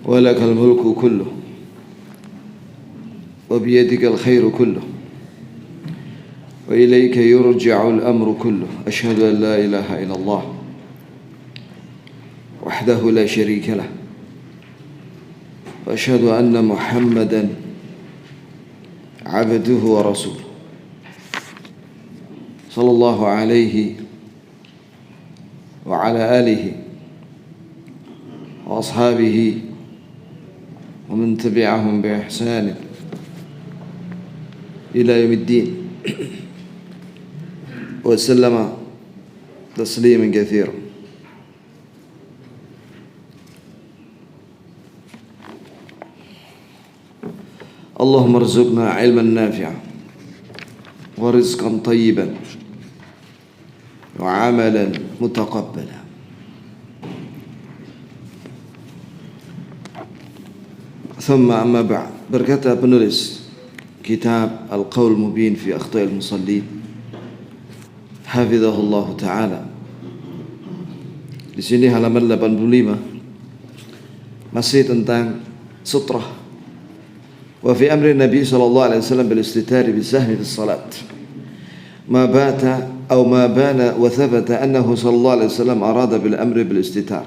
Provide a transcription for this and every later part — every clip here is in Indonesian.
ولك الملك كله وبيدك الخير كله وإليك يرجع الأمر كله أشهد أن لا إله إلا الله وحده لا شريك له وأشهد أن محمدا عبده ورسوله صلى الله عليه وعلى آله وأصحابه ومن تبعهم بإحسان إلى يوم الدين وسلم تسليما كثيرا. اللهم ارزقنا علما نافعا ورزقا طيبا وعملا متقبلا. ثم أما بعد. Berkata penulis kitab Al-Qaul Mubin fi Akhta'il Musallin hafizahullah ta'ala, di sini halaman 85 masih tentang sutrah. Wa fi amri Nabi sallallahu alaihi wasallam bil istitari bis sahmi fi salat ma bata aw ma bana wa thabata annahu sallallahu alaihi wasallam arada bil amri bil istitar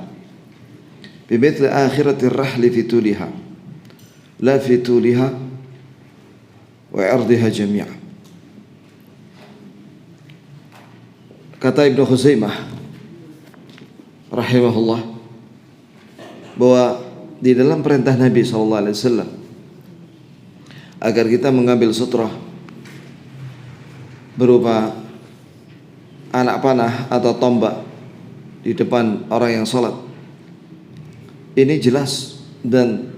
bimithli akhirati ar-rahl fi tuliha la fi tuliha wa 'ardiha jami'an. Kata Ibnu Khuzaimah rahimahullah bahwa di dalam perintah Nabi sallallahu alaihi wasallam agar kita mengambil sutrah berupa anak panah atau tombak di depan orang yang sholat, ini jelas dan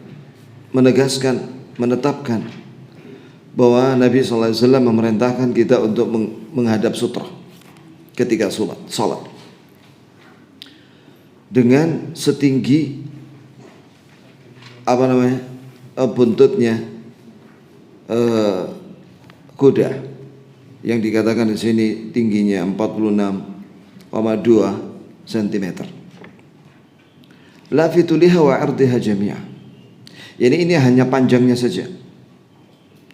menegaskan, menetapkan bahwa Nabi SAW memerintahkan kita untuk menghadap sutrah ketika sholat dengan setinggi buntutnya kuda yang dikatakan di sini tingginya 46,2 cm. La fituliha wa 'ardiha jami'a. Ini hanya panjangnya saja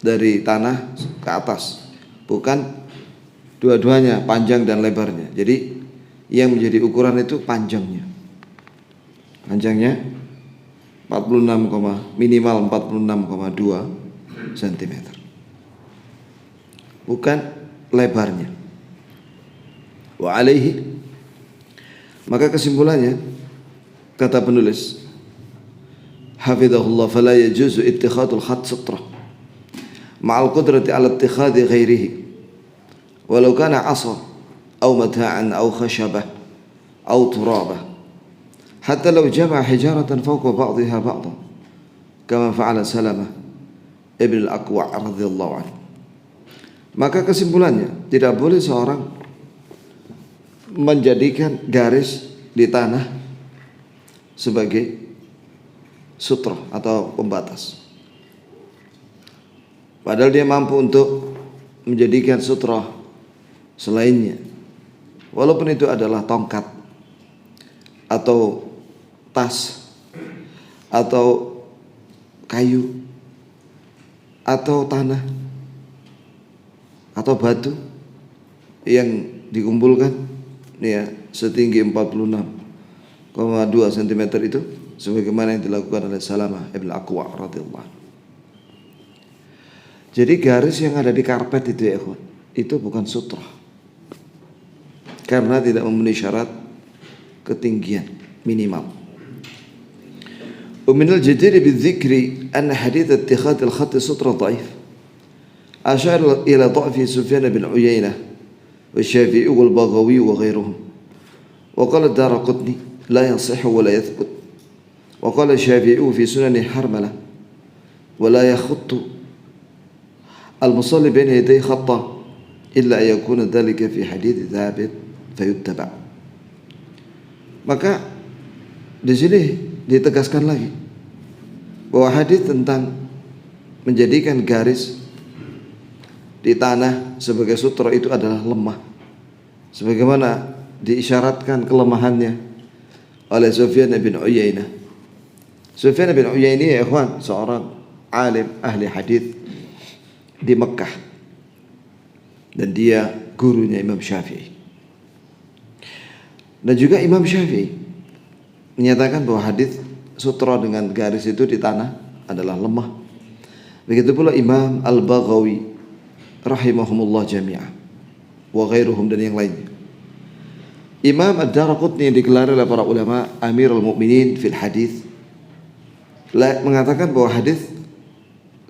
dari tanah ke atas, bukan dua-duanya panjang dan lebarnya. Jadi yang menjadi ukuran itu panjangnya. Panjangnya minimal 46,2 cm. Bukan lebarnya. Wa alaihi, maka kesimpulannya kata penulis hafizahullah, fala yajuzu ittikhadul khat sutrah ma'al qudrati ala ittikhadi ghairihi walau kana 'asa aw mata'an aw khashabah aw turabah hatta law jama'a hijaratan fawqa ba'dihha ba'dan kama fa'ala Salamah ibn al-Aqwa' radhiyallahu anhu. Maka kesimpulannya, tidak boleh seorang menjadikan garis di tanah sebagai sutra atau pembatas, padahal dia mampu untuk menjadikan sutra selainnya, walaupun itu adalah tongkat atau tas atau kayu atau tanah atau batu yang dikumpulkan ya setinggi 46,2 cm itu, sebagaimana yang dilakukan oleh Salamah ibn Aqwa radhiyallahu. Jadi garis yang ada di karpet itu ya ikhwan, itu bukan sutra karena tidak memenuhi syarat ketinggian minimal. ومن الجدير بالذكر أن حديث اتخاذ الخط سترة ضعيف أشار إلى ضعف سفيان بن عيينة والشافعي والبغوي وغيرهم، وقال الدارقطني لا يصح ولا يثبت، وقال الشافعي في سنن حرملة ولا يخط المصلي بين يديه خطا إلا أن يكون ذلك في حديث ثابت فيتبع. Maka di sini ditegaskan lagi bahwa hadis tentang menjadikan garis di tanah sebagai sutra itu adalah lemah, sebagaimana diisyaratkan kelemahannya oleh Sufyan bin Uyainah Sufyan bin Uyainah ya ikhwan, seorang alim ahli hadis di Mekah, dan dia gurunya Imam Syafi'i. Dan juga Imam Syafi'i menyatakan bahwa hadis sutra dengan garis itu di tanah adalah lemah. Begitu pula Imam Al-Baghawi rahimahumullah jami'ah wa ghairuhum, dan yang lainnya. Imam Ad-Darqutni yang digelar oleh para ulama Amirul Mukminin fil hadis mengatakan bahwa hadis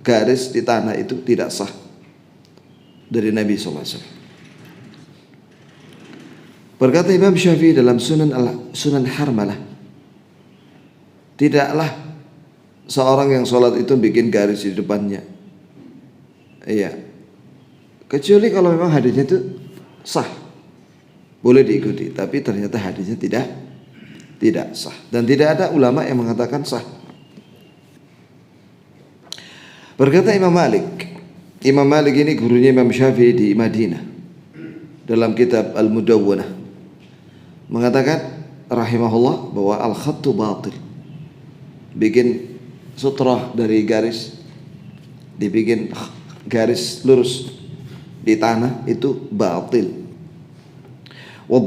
garis di tanah itu tidak sah dari Nabi SAW. Berkata Imam Syafi'i dalam Sunan Harmalah, tidaklah seorang yang sholat itu bikin garis di depannya, iya, kecuali kalau memang hadisnya itu sah, boleh diikuti. Tapi ternyata hadisnya tidak sah, dan tidak ada ulama yang mengatakan sah. Berkata Imam Malik ini gurunya Imam Syafi'i di Madinah, dalam kitab Al-Mudawwanah mengatakan rahimahullah bahwa al-khattu batil, bikin sutrah dari garis, dibikin garis lurus di tanah itu batil. Wa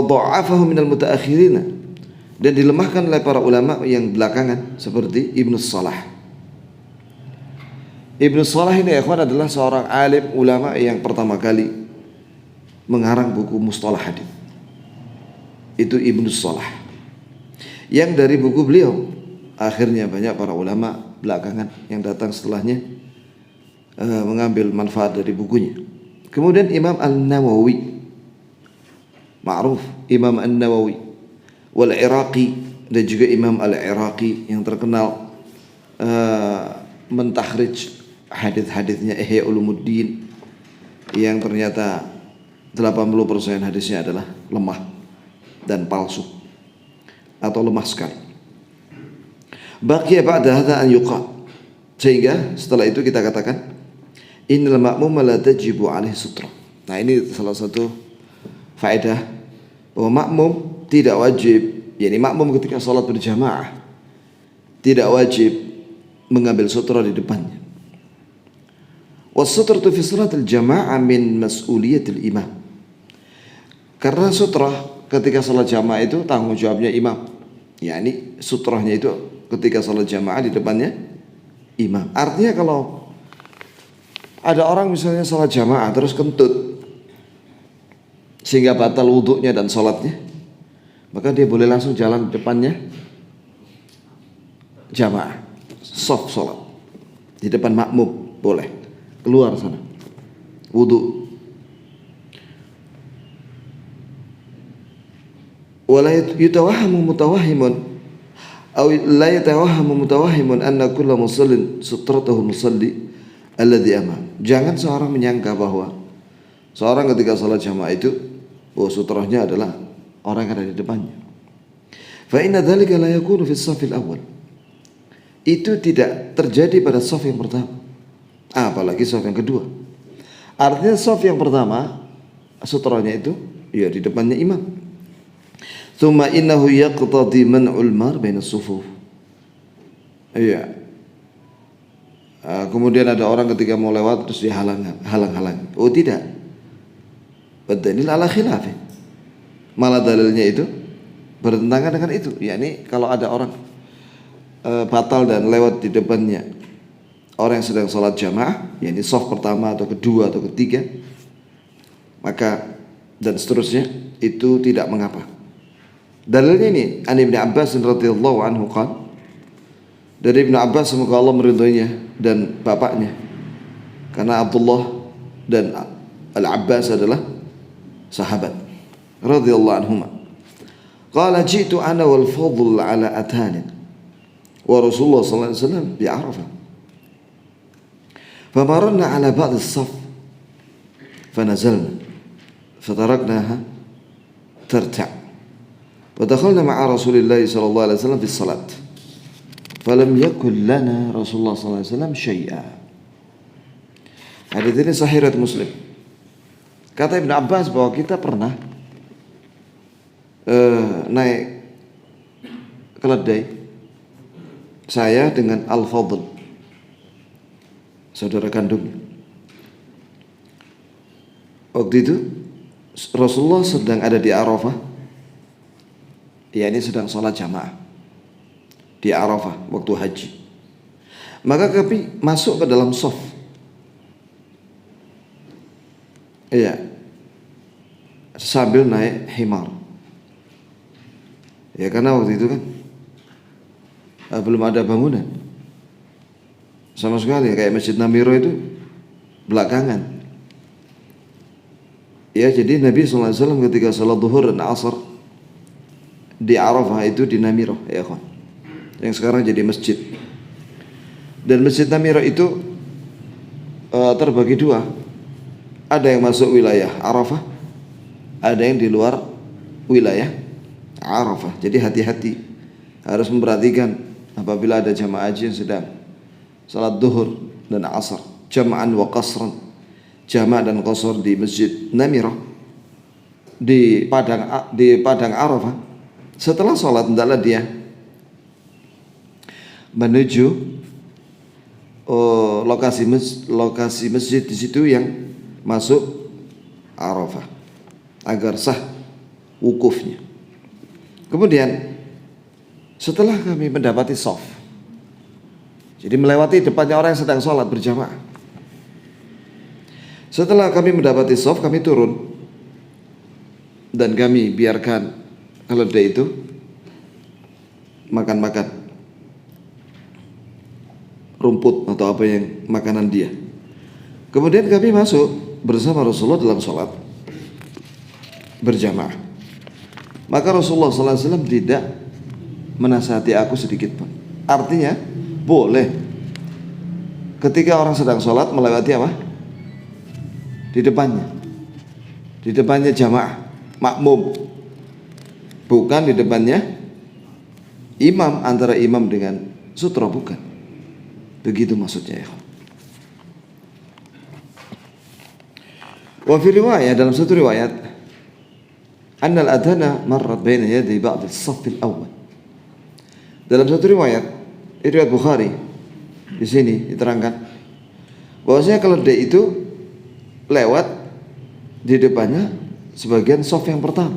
dha'afahu minal mutaakhirina, dan dilemahkan oleh para ulama yang belakangan seperti Ibnu Salah. Ibnu Salah ini ikhwan adalah seorang alim ulama yang pertama kali mengarang buku mustalah hadis. Itu Ibnu Salah, yang dari buku beliau akhirnya banyak para ulama belakangan yang datang setelahnya mengambil manfaat dari bukunya. Kemudian Imam An-Nawawi, ma'ruf Imam An-Nawawi, wal Iraqi, dan juga Imam Al-Iraqi yang terkenal mentakhrij hadis-hadisnya Ihya Ulumuddin, yang ternyata 80% hadisnya adalah lemah dan palsu atau lemah sekali. Baqiya ba'da hadza an yuqal, sehingga setelah itu kita katakan innal ma'mum la tajibu alaihi sutra. Nah, ini salah satu faedah bahwa makmum tidak wajib, yakni makmum ketika salat berjamaah tidak wajib mengambil sutra di depannya. Was-sutratu fi salatil jamaah min mas'uliyatil imam. Karena sutra ketika salat jamaah itu tanggung jawabnya imam. Yakni sutrahnya itu ketika salat jamaah di depannya imam. Artinya kalau ada orang misalnya salat jamaah terus kentut sehingga batal wudhunya dan salatnya, maka dia boleh langsung jalan di depannya jamaah, soft salat di depan makmum, boleh keluar sana wudhu. Wala yutawahhamu mutawahhimun aw la yatawahhamu mutawahhimun anna kulla musallin sutratahu musalli alladhi amam. Jangan seorang menyangka bahwa seorang ketika salat jamaah itu bahwa sutrahnya adalah orang yang ada di depannya. Fa inna dzalika la yakunu fi as-saffil awwal. Itu tidak terjadi pada shaf yang pertama, apalagi shaf yang kedua. Artinya shaf yang pertama sutranya itu ya di depannya imam. Tsumma innahu yaqtadi man'ul mar baina as-sufuf. Iya. Kemudian ada orang ketika mau lewat terus dihalang-halang. Oh tidak. Badalil ala khilaf. Malah dalilnya itu bertentangan dengan itu. Yakni kalau ada orang batal dan lewat di depannya orang yang sedang sholat jamaah, yakni shaf pertama atau kedua atau ketiga, maka dan seterusnya itu tidak mengapa. Dalilnya ini an Ibnu Abbas radhiyallahu anhu qala, dari Ibnu Abbas semoga Allah meridhoinya dan bapaknya, karena Abdullah dan Al-Abbas adalah sahabat radhiyallahu anhuma. Qala ji'tu ana wal Fadl ala atanin wa Rasulullah sallallahu alaihi wasallam bi Arafah. Famarna ala ba'd as-saff fanazalna fataraknaha tarta'. ودخلنا مع رسول الله صلى الله عليه وسلم في الصلاة فلم يكن لنا رسول الله صلى الله عليه وسلم شيئا. Hadits ini sahih riwayat Muslim. Kata Ibnu Abbas bahwa kita pernah naik keledai saya dengan Al-Fadl, saudara kandungnya. Waktu itu Rasulullah sedang ada di Arafah, yakni sedang sholat jamaah di Arafah waktu haji. Maka kami masuk ke dalam shaf. Iya, sambil naik himar. Ya karena waktu itu kan belum ada bangunan sama sekali, kayak Masjid Namiro itu belakangan. Ya, jadi Nabi SAW ketika salat zuhur dan asar di Arafah itu di Namiro, ya kawan, yang sekarang jadi masjid. Dan Masjid Namiro itu terbagi dua. Ada yang masuk wilayah Arafah, ada yang di luar wilayah Arafah. Jadi hati-hati, harus memperhatikan apabila ada jamaah haji yang sedang salat zuhur dan asar jama'an wa qasran, jama' dan qasar di Masjid Namirah di padang Arafah. Setelah salat hendaklah dia menuju lokasi masjid di situ yang masuk Arafah agar sah wukufnya. Kemudian setelah kami mendapati shaf, jadi melewati depannya orang yang sedang sholat berjamaah. Setelah kami mendapati shaf, kami turun dan kami biarkan keledai itu makan-makan rumput atau apa yang makanan dia. Kemudian kami masuk bersama Rasulullah dalam sholat berjamaah. Maka Rasulullah SAW tidak menasihati aku sedikit pun. Artinya boleh ketika orang sedang sholat melewati apa? Di depannya jamaah makmum, bukan di depannya imam, antara imam dengan sutra, bukan begitu maksudnya ya. Wa fi riwayat, dalam satu riwayat, anna al-adhana marrat baina yaday ba'd as-saff al-awwal. Dalam satu riwayat Bukhari, di sini diterangkan bahwasanya keledai itu lewat di depannya sebagian shaf yang pertama.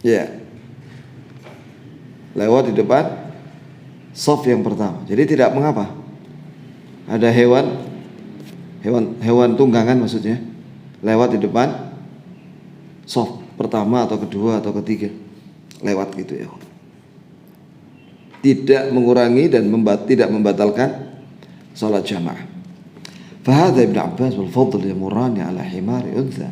Ya, lewat di depan shaf yang pertama. Jadi tidak mengapa ada hewan tunggangan maksudnya lewat di depan shaf pertama atau kedua atau ketiga, lewat gitu ya. Tidak mengurangi dan tidak membatalkan salat jamaah. Fahadha Ibn Abbas wal Fadl yamurani ala himari untha.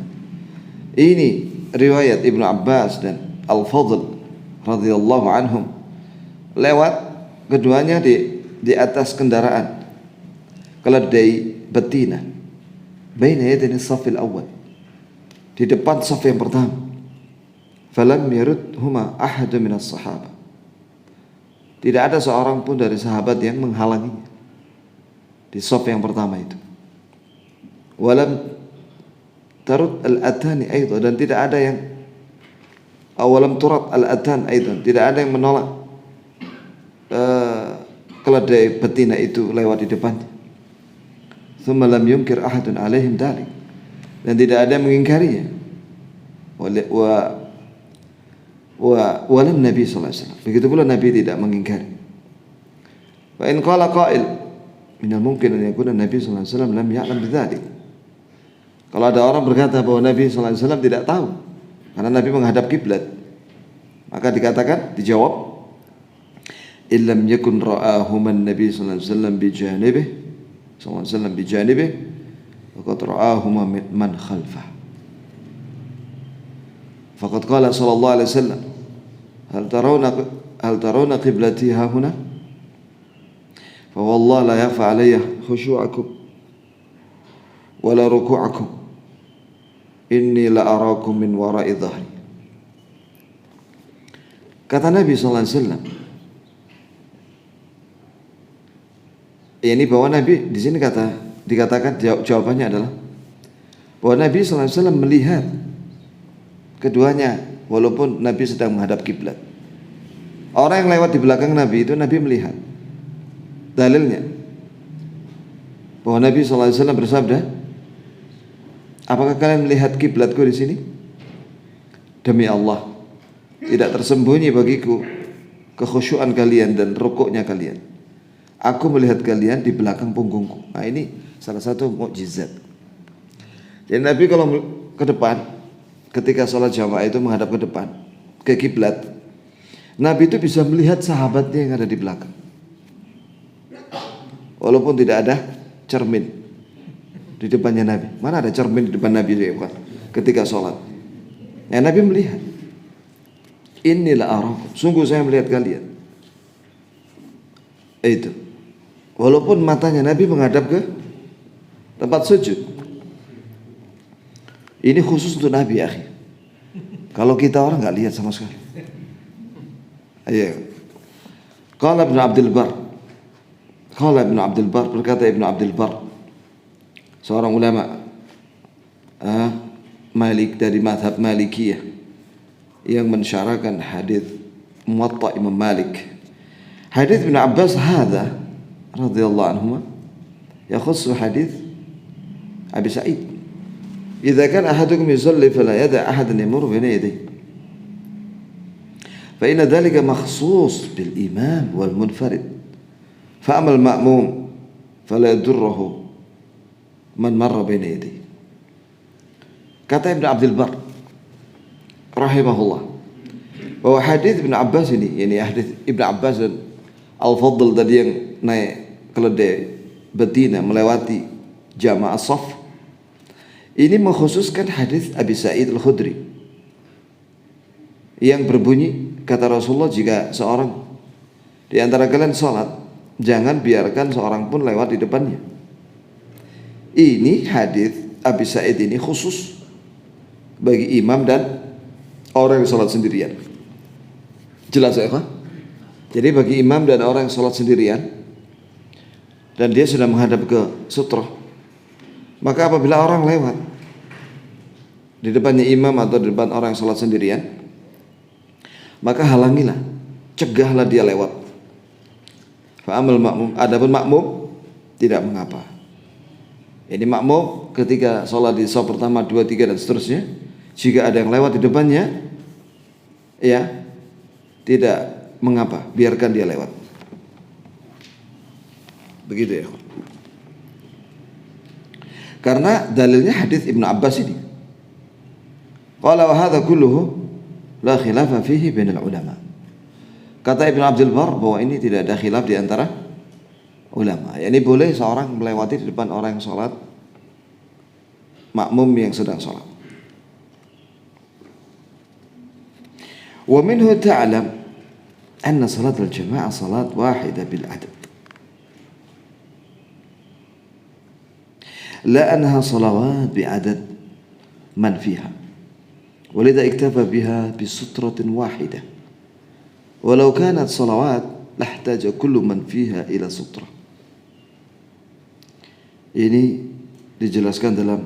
Ini riwayat Ibn Abbas dan Al-Fadl radhiyallahu anhum, lewat keduanya di atas kendaraan keledai betina, baina yadayni as-saff al-awwal, di depan saf yang pertama. Falam yarudhuma ahadun minas sahabah. Tidak ada seorang pun dari sahabat yang menghalanginya di shaf yang pertama itu. Walam tarud al-atani aidan, dan tidak ada yang awalam turat al-atan aidan, tidak ada yang menolak keledai betina itu lewat di depannya. Thumma lam yunkir ahadun alaihim dalik, dan tidak ada yang mengingkarinya. Walam Nabi sallallahu alaihi wasallam, begitu pula Nabi tidak mengingkari. Wa in qala qail minal mungkin an yakuna Nabi sallallahu alaihi wasallam lam ya'lam bidzalik. Kalau ada orang berkata bahwa Nabi sallallahu alaihi wasallam tidak tahu karena Nabi menghadap kiblat, maka dikatakan, dijawab, illam yakun ra'ahuma Nabi sallallahu alaihi wasallam bi janibihi faqad ra'ahuma man khalfah. Faqad qala sallallahu alaihi wasallam, hal tarawna qiblati ha huna fa wallahi la yafa alayya khushu'akum wala ruku'akum inni la arakum min wara'i dhahri. Kata Nabi sallallahu alaihi wasallam, ini bahwa Nabi di sini dikatakan jawabannya adalah bahwa Nabi sallallahu alaihi wasallam melihat keduanya walaupun Nabi sedang menghadap kiblat. Orang yang lewat di belakang Nabi itu Nabi melihat. Dalilnya bahwa Nabi SAW bersabda, apakah kalian melihat kiblatku di sini? Demi Allah, tidak tersembunyi bagiku kekhusyuan kalian dan rukuknya kalian. Aku melihat kalian di belakang punggungku. Nah, ini salah satu mukjizat. Jadi Nabi kalau ke depan, ketika sholat jamaah itu menghadap ke depan, ke kiblat, Nabi itu bisa melihat sahabatnya yang ada di belakang. Walaupun tidak ada cermin di depannya Nabi. Mana ada cermin di depan Nabi ketika sholat? Ya, Nabi melihat. Inilah arakum, sungguh saya melihat kalian. Itu. Walaupun matanya Nabi menghadap ke tempat sujud. Ini khusus untuk Nabi, akhi. Kalau kita orang nggak lihat sama sekali. Ayo. Qala Ibnu Abdul Bar. Qala Ibnu Abdul Bar, berkata Ibnu Abdul Bar, seorang ulama Malik dari mazhab Malikiyah yang mensyarahkan hadis Muwatta Imam Malik. Hadis Ibnu Abbas hadza radhiyallahu anhuma yakhussu hadis Abi Sa'id. Idza kana ahadukum yusalli fala yada' ahadan yamurru bayna yadayhi. Fa inna dhalika makhsus bil imam wal munfarid. Fa amal ma'mum fala yadurruhu man marra bayna yadayhi. Kata Ibnu Abdul Bar rahimahullah bahwa hadis Ibnu Abbas ini, yakni hadis Ibnu Abbas dan Al-Fadl tadi yang naik keledai betina melewati jamaah shaf, ini mengkhususkan hadis Abi Sa'id Al-Khudri yang berbunyi, kata Rasulullah, jika seorang di antara kalian salat, jangan biarkan seorang pun lewat di depannya. Ini hadis Abi Sa'id ini khusus bagi imam dan orang yang sholat sendirian. Jelas ya kan? Jadi bagi imam dan orang yang sholat sendirian dan dia sudah menghadap ke sutra, maka apabila orang lewat di depannya imam atau di depan orang yang sholat sendirian, maka halangilah, cegahlah dia lewat. Fa'amal makmum, adapun makmum tidak mengapa. Ini makmum ketika sholat di shaf pertama, 2, 3 dan seterusnya, jika ada yang lewat di depannya, ya tidak mengapa, biarkan dia lewat. Begitu ya. Karena dalilnya hadis Ibnu Abbas ini. Qala wa hadza kulluhu la khilafa fihi bainal ulama. Kata Ibnu Abdul Bar bahwa ini tidak ada khilaf di antara ulama. Yani boleh seorang melewati di depan orang yang sholat, makmum yang sedang sholat. Wa minhu ta'lam anna salat al-jamaah salat wahidah bil adad. لا أنها صلوات بعدد من فيها ولذا اكتفى بها بسترة واحدة ولو كانت صلوات لاحتاج كل من فيها إلى سترة. Ini dijelaskan dalam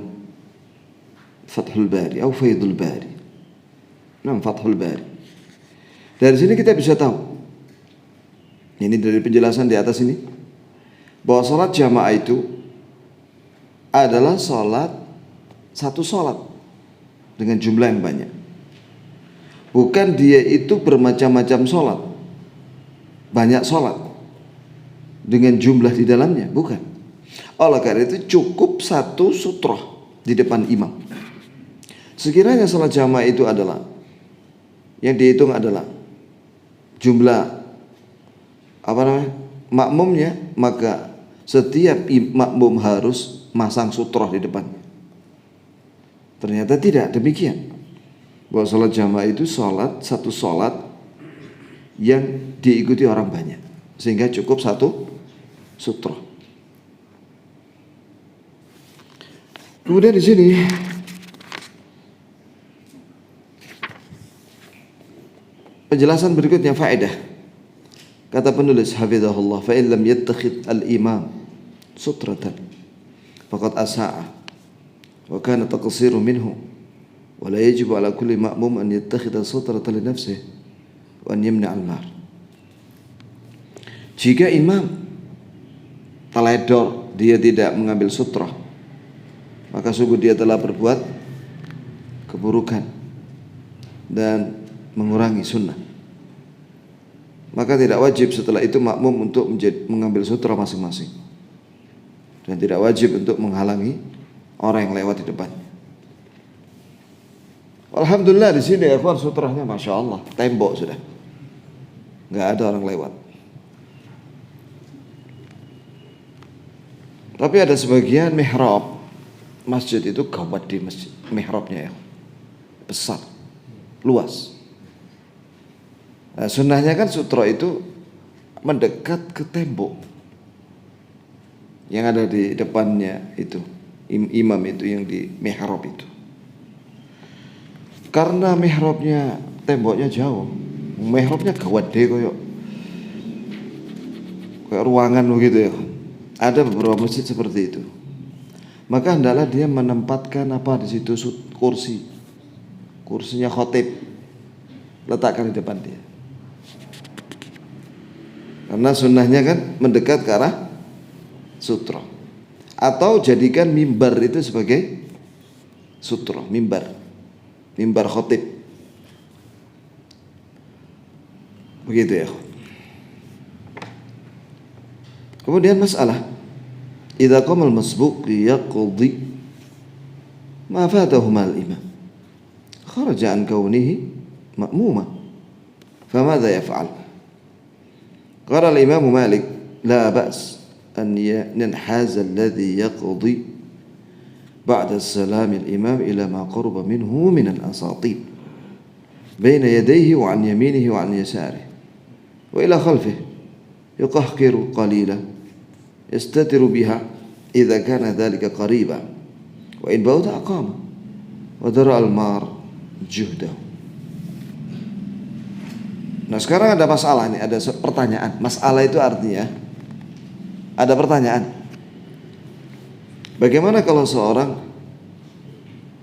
Fathul Bari atau Faidul Bari. Fathul Bari. Dari sini kita bisa tahu, ini dari penjelasan di atas ini, bahwa salat jamaah itu adalah satu salat dengan jumlah yang banyak. Bukan dia itu bermacam-macam salat, banyak salat dengan jumlah di dalamnya, bukan. Oleh karena itu cukup satu sutrah di depan imam. Sekiranya salat jamaah itu adalah yang dihitung adalah jumlah makmumnya, maka setiap makmum harus masang sutroh di depannya. Ternyata tidak demikian. Bahwa sholat jamaah itu satu sholat yang diikuti orang banyak, sehingga cukup satu sutroh. Kemudian di sini penjelasan berikutnya, faedah. Kata penulis hafizahullah, fa in lam yattakhid al-imam sutratan faqad asa'a wa kana taqsiru minhu wa la yajibu ala kulli ma'mum an yattakhidha sutratan li nafsihi wa an yamna'a al-nar. Jika imam teledor, dia tidak mengambil sutrah, maka sungguh dia telah berbuat keburukan dan mengurangi sunnah. Maka tidak wajib setelah itu makmum untuk mengambil sutrah masing-masing, dan tidak wajib untuk menghalangi orang yang lewat di depan. Alhamdulillah di sini ikhwan sutrahnya masya Allah tembok sudah, nggak ada orang lewat. Tapi ada sebagian mihrab masjid itu gawat di masjid, mihrabnya ya besar, luas. Nah, sunnahnya kan sutra itu mendekat ke tembok yang ada di depannya itu, imam itu yang di mihrab itu. Karena mihrabnya temboknya jauh, mihrabnya gawade kayak ruangan begitu ya. Ada beberapa masjid seperti itu. Maka hendaklah dia menempatkan di situ kursinya khotib, letakkan di depan dia. Karena sunnahnya kan mendekat ke arah sutra. Atau jadikan mimbar itu sebagai sutra, mimbar khotib. Begitu ya. Kemudian masalah, idza qama al-masbuq yaqdi ma fatahu mal imam kharaja an kaunihi ma'muma famadha yaf'al? Qala al-imam Malik la ba's an yanhaza alladhi yaqdi ba'da salam al-imam ila ma qurba minhu min al-asatib bayna yadayhi wa an yaminihi wa an yasarihi wa ila khalfihi yuqahqiru qalilan yastatiru biha idza kana dhalika qariba wa in bauta aqama wa dara al-mar juhdahu. Nah sekarang ada masalah nih, ada pertanyaan. Masalah itu artinya ada pertanyaan. Bagaimana kalau seorang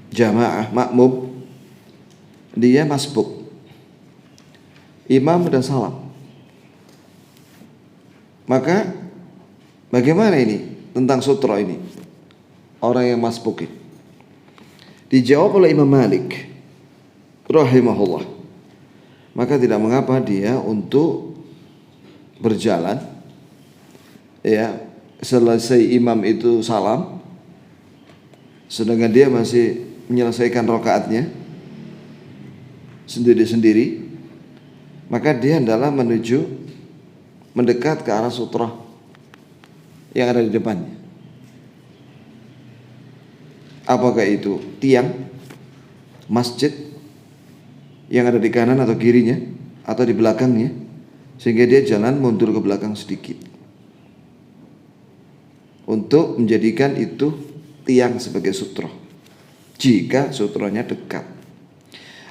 jamaah makmum dia masbuk, imam sudah salam, maka bagaimana ini tentang sutra ini, orang yang masbuk ini? Dijawab oleh Imam Malik rahimahullah, maka tidak mengapa dia untuk berjalan ya, selesai imam itu salam, sedangkan dia masih menyelesaikan rakaatnya sendiri-sendiri, maka dia hendaklah mendekat ke arah sutra yang ada di depannya. Apakah itu tiang masjid yang ada di kanan atau kirinya atau di belakangnya, sehingga dia jalan mundur ke belakang sedikit untuk menjadikan itu tiang sebagai sutra jika sutranya dekat.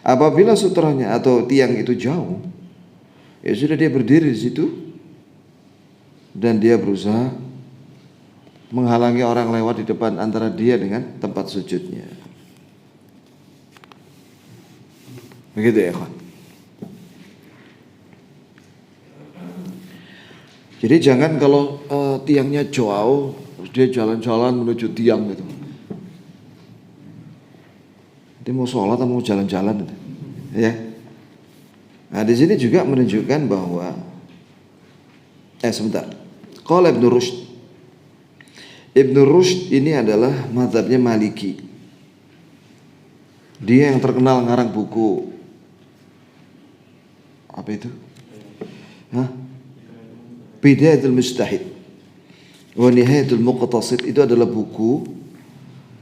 Apabila sutranya atau tiang itu jauh, ya sudah dia berdiri di situ dan dia berusaha menghalangi orang lewat di depan antara dia dengan tempat sujudnya. Begitu ya kawan. Jadi jangan kalau tiangnya jauh dia jalan-jalan menuju tiang gitu. Dia mau sholat atau mau jalan-jalan gitu. Ya. Nah di sini juga menunjukkan bahwa sebentar. Qala Ibnu Rushd. Ibnu Rushd ini adalah mazhabnya Maliki. Dia yang terkenal ngarang buku apa itu? Bidayatul Mujtahid wa Nihayatul Muqtasid. Itu adalah buku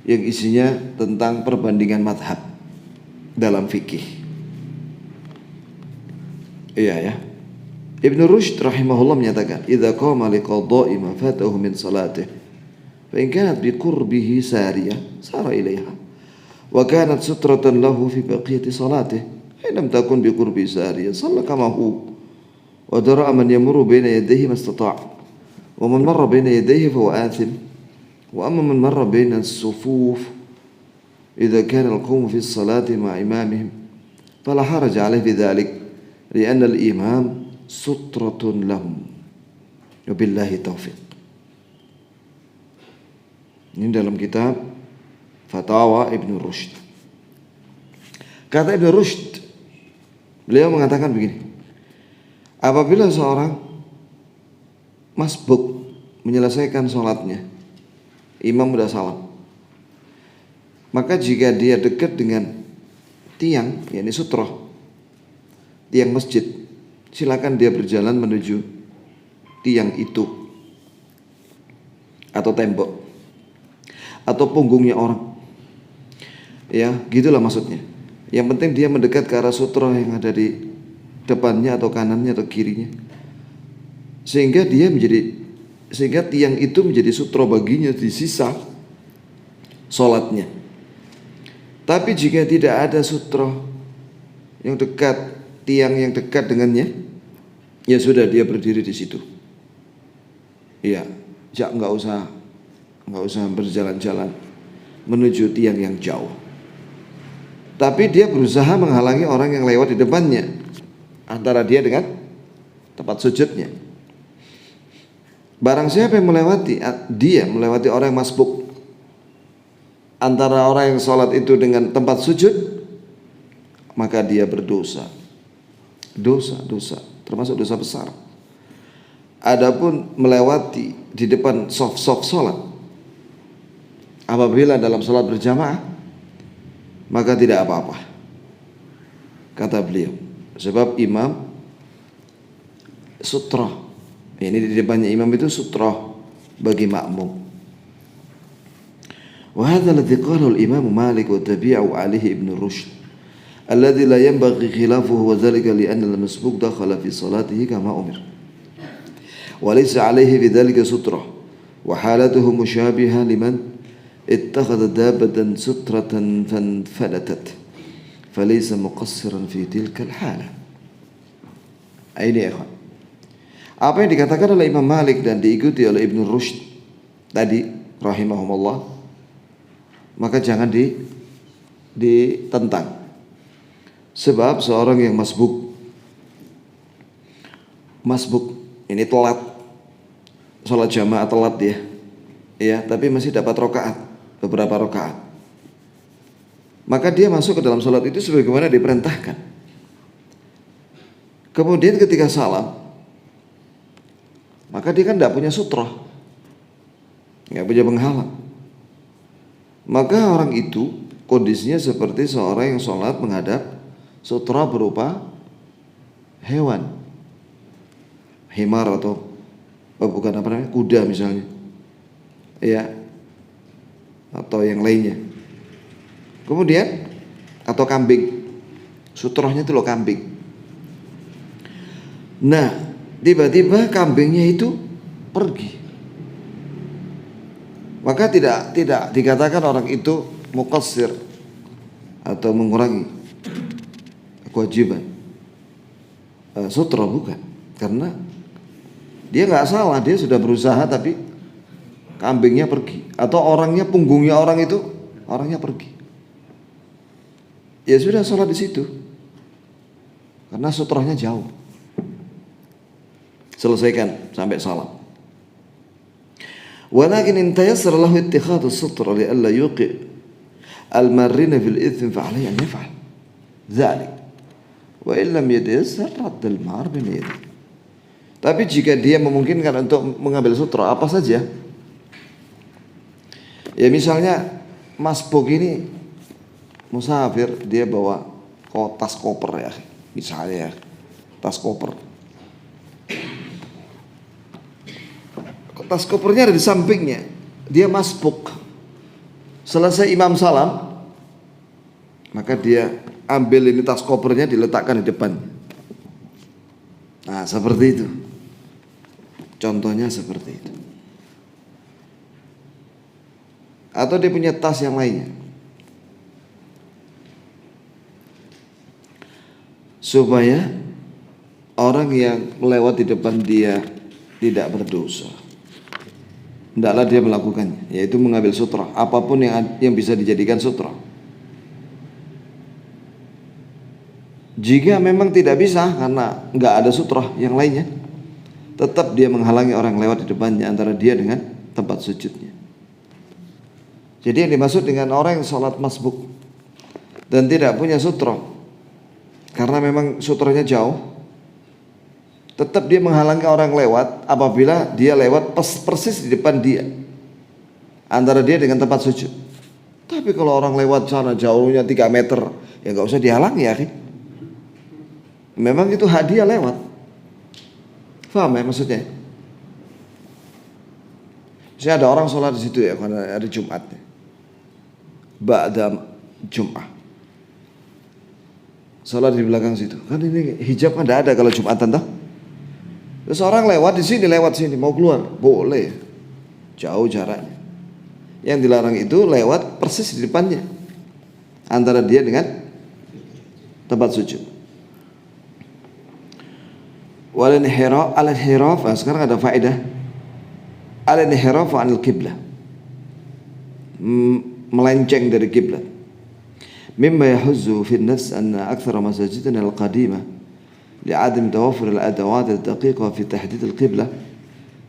yang isinya tentang perbandingan mazhab dalam fikih. Iya ya. Ibnu Rushd rahimahullah menyatakan, "Idza qama liqada'i ma fatahu min salatihi, fa in kanat biqurbihi sariyah, sara ilaiha, wa kanat sutratan lahu fi baqiyati salatihi, fa lam takun biqurbi sariyah, shalla kama hu, wa dara'a man yamurru baina yadayhi mastata', wa man marra baina yadayhi fa huwa athim, wa amma man marra baina as-sufuf, idza kana al-qawmu fi as-salati ma'a imamihim, fala haraja 'alayhi bi dhalik, li'anna al-imam sutratun lahum." Wabillahi taufiq. Ini dalam kitab Fatawa Ibnu Rushd. Kata Ibnu Rushd, beliau mengatakan begini, apabila seorang masbuk menyelesaikan sholatnya, imam sudah salam, maka jika dia dekat dengan tiang, yakni sutroh, tiang masjid, silakan dia berjalan menuju tiang itu atau tembok atau punggungnya orang, ya gitulah maksudnya. Yang penting dia mendekat ke arah sutroh yang ada di depannya atau kanannya atau kirinya, sehingga tiang itu menjadi sutroh baginya di sisa sholatnya. Tapi jika tidak ada sutroh yang dekat, tiang yang dekat dengannya, ya sudah dia berdiri di situ. Iya, nggak usah berjalan-jalan menuju tiang yang jauh. Tapi dia berusaha menghalangi orang yang lewat di depannya, antara dia dengan tempat sujudnya. Barang siapa yang melewati orang yang masbuk, antara orang yang sholat itu dengan tempat sujud, maka dia berdosa. Dosa, termasuk dosa besar. Adapun melewati di depan soft sholat, apabila dalam sholat berjamaah, maka tidak apa-apa, kata beliau. Sebab imam sutroh, ini di depannya imam itu sutroh bagi makmum. وهذا الذي قاله الإمام مالك وتبعه عليه ابن رشد الذي لا ينبغي خلافه وذلك لأن المسبوق دخل في صلاته كما أمر وليس عليه بذلك سترة وحالته مشابهة لمن اتخذ دابة سترة فانفلتت فليس مقصرا في تلك الحالة. Ini ya kawan, apa yang dikatakan oleh Imam Malik dan diikuti oleh Ibnu Rushd tadi rahimahumullah, maka jangan ditentang. Sebab seorang yang masbuk ini telat sholat jamaah, telat dia, ya, tapi masih dapat beberapa rakaat, maka dia masuk ke dalam sholat itu sebagaimana diperintahkan. Kemudian ketika salam, maka dia kan tidak punya sutroh, nggak punya penghalang. Maka orang itu kondisinya seperti seorang yang sholat menghadap sutra berupa hewan, himar atau kuda misalnya, ya, atau yang lainnya. Kemudian atau kambing, sutrohnya itu loh kambing. Nah, tiba-tiba kambingnya itu pergi. Maka tidak dikatakan orang itu muqassir atau mengurangi kewajiban sutra, bukan, karena dia nggak salah, dia sudah berusaha tapi kambingnya pergi atau punggungnya orangnya pergi. Ya sudah, sholat di situ karena sutranya jauh, selesaikan sampai salam. ولكن إن تيسر له اتخاذ السترة لئلا يوقع المارين في الإثم فعليه أن يفعل ذلك وإن لم يتيسر رد المار بنيته. Tapi jika dia memungkinkan untuk mengambil sutra apa saja, ya misalnya masbuk ini musafir, dia bawa tas koper, ya misalnya, tas koper, tas kopernya ada di sampingnya, dia masbuk. Selesai imam salam, maka dia ambil ini tas kopernya, diletakkan di depan. Nah, seperti itu. Contohnya seperti itu. Atau dia punya tas yang lainnya, supaya orang yang melewat di depan dia tidak berdosa. Hendaklah dia melakukannya, yaitu mengambil sutra, apapun yang bisa dijadikan sutra. Jika memang tidak bisa karena nggak ada sutra yang lainnya, tetap dia menghalangi orang lewat di depannya antara dia dengan tempat sujudnya. Jadi yang dimaksud dengan orang yang sholat masbuk dan tidak punya sutra, karena memang sutranya jauh, tetap dia menghalangi orang lewat apabila dia lewat persis di depan dia, antara dia dengan tempat sujud. Tapi kalau orang lewat sana jauhnya 3 meter, ya nggak usah dihalangi ya. Memang itu hak dia lewat. Faham ya maksudnya? Saya ada orang sholat di situ ya, karena hari Jumat. Ba'da Jum'ah. Sholat di belakang situ. Kan ini hijab kan tidak ada kalau Jumatan toh. Terus orang lewat di sini, lewat sini, mau keluar boleh. Jauh jaraknya. Yang dilarang itu lewat persis di depannya, antara dia dengan tempat sujud. Wal-inhiraf, al-inhiraf, sekarang ada faedah. Al-inhiraf anil qiblah, melenceng dari kiblat. Mimma yahuzzu fi an-nafs anna akthara masajidina al-qadimah li'adam tawafur al-adawat ad-daqiqa fi tahdid al-qiblah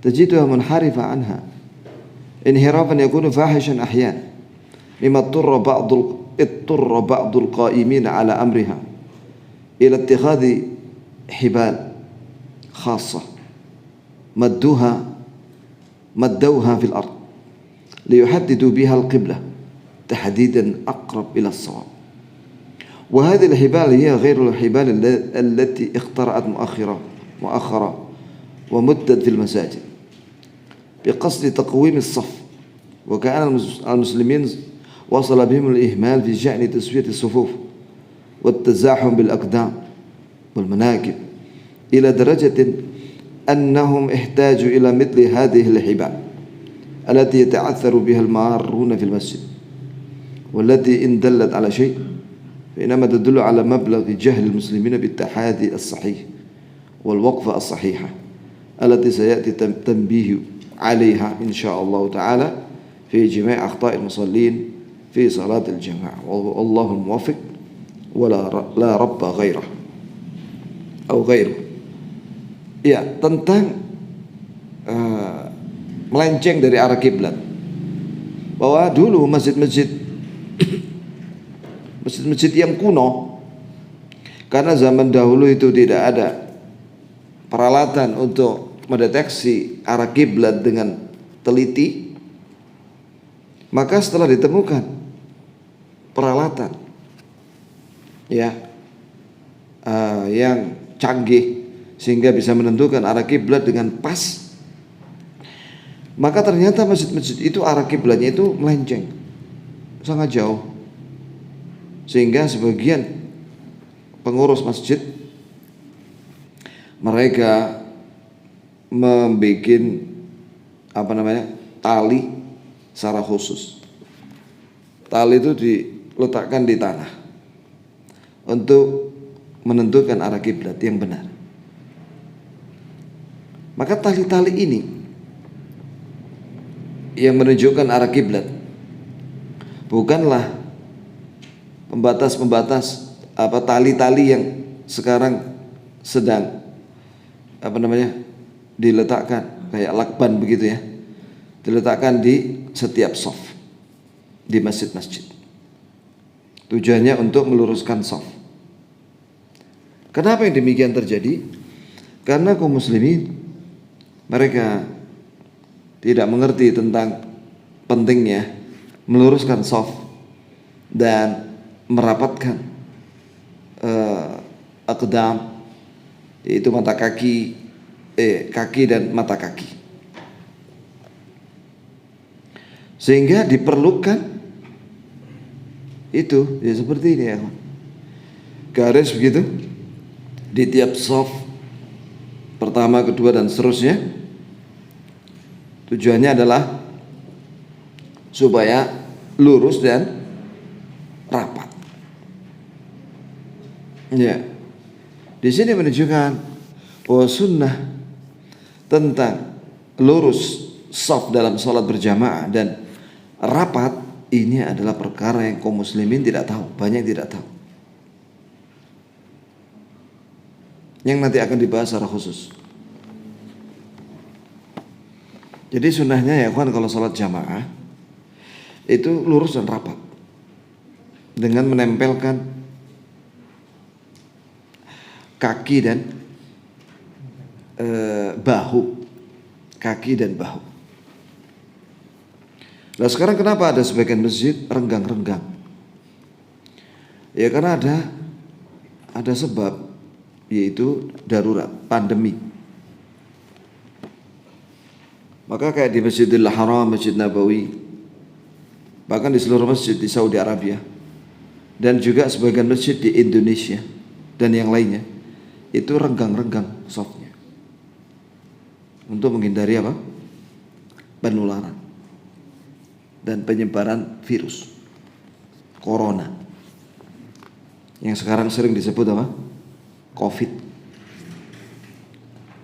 tajiduha munharifa anha inhirafan yakunu fahishan ahyan mimma اضطر بعض القائمين على أمرها إلى اتخاذ حبال خاصة مدوها في الأرض ليحددوا بها القبلة تحديدا أقرب إلى الصواب. وهذه الحبال هي غير الحبال التي اخترعت مؤخرا ومدت في المساجد بقصد تقويم الصف. وكأن المسلمين وصل بهم الإهمال في شأن تسوية الصفوف والتزاحم بالأقدام والمناكب إلى درجة أنهم احتاجوا إلى مثل هذه الحبال التي يتعثر بها المارون في المسجد، والتي إن دلت على شيء فإنما تدل على مبلغ جهل المسلمين بالتحادي الصحيح والوقفة الصحيحة التي سيأتي تنبيه عليها إن شاء الله تعالى في جميع أخطاء المصلين في صلاة الجماعة. والله الموفق ولا رب غيره أو غيره. Ya, tentang melenceng dari arah kiblat. Bahwa dulu masjid-masjid yang kuno, karena zaman dahulu itu tidak ada peralatan untuk mendeteksi arah kiblat dengan teliti, maka setelah ditemukan peralatan ya yang canggih sehingga bisa menentukan arah kiblat dengan pas, maka ternyata masjid-masjid itu arah kiblatnya itu melenceng sangat jauh, sehingga sebagian pengurus masjid mereka membuat tali secara khusus. Tali itu diletakkan di tanah untuk menentukan arah kiblat yang benar. Maka tali-tali ini yang menunjukkan arah kiblat bukanlah pembatas-pembatas tali-tali yang sekarang sedang diletakkan kayak lakban begitu ya, diletakkan di setiap shaf di masjid-masjid. Tujuannya untuk meluruskan shaf. Kenapa yang demikian terjadi? Karena kaum muslimin mereka tidak mengerti tentang pentingnya meluruskan shaf dan merapatkan aqdam, yaitu kaki dan mata kaki. Sehingga diperlukan itu ya seperti ini ya, garis begitu di tiap shaf pertama, kedua dan seterusnya. Tujuannya adalah supaya lurus dan rapat. Ya, di sini menunjukkan bahwa sunnah tentang lurus shaf dalam sholat berjamaah dan rapat ini adalah perkara yang kaum muslimin tidak tahu, banyak yang tidak tahu. Yang nanti akan dibahas secara khusus. Jadi sunnahnya ya kawan, kalau sholat jamaah itu lurus dan rapat dengan menempelkan kaki dan bahu, kaki dan bahu. Nah sekarang kenapa ada sebagian masjid renggang-renggang? Ya karena ada sebab, yaitu darurat, pandemi. Maka kayak di Masjidil Haram, Masjid Nabawi, bahkan di seluruh masjid di Saudi Arabia, dan juga sebagian masjid di Indonesia dan yang lainnya, itu renggang-renggang softnya untuk menghindari apa? Penularan dan penyebaran virus corona yang sekarang sering disebut apa? COVID.